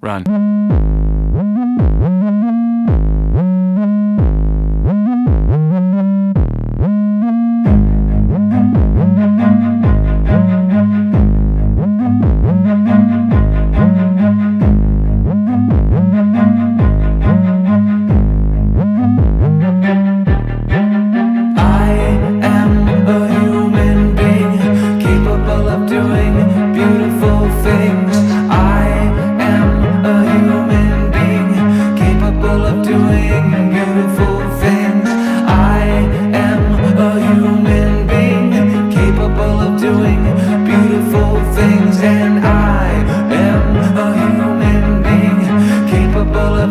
Run.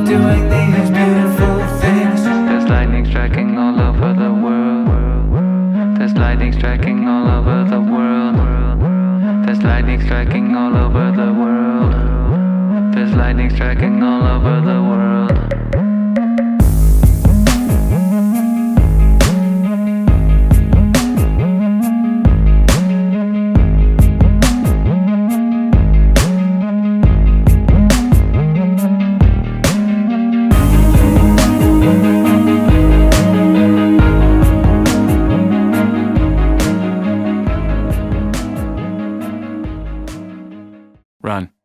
Doing these beautiful things. There's lightning striking all over the world. There's lightning striking all over the world. There's lightning striking all over the world. There's lightning striking all over the world. Run.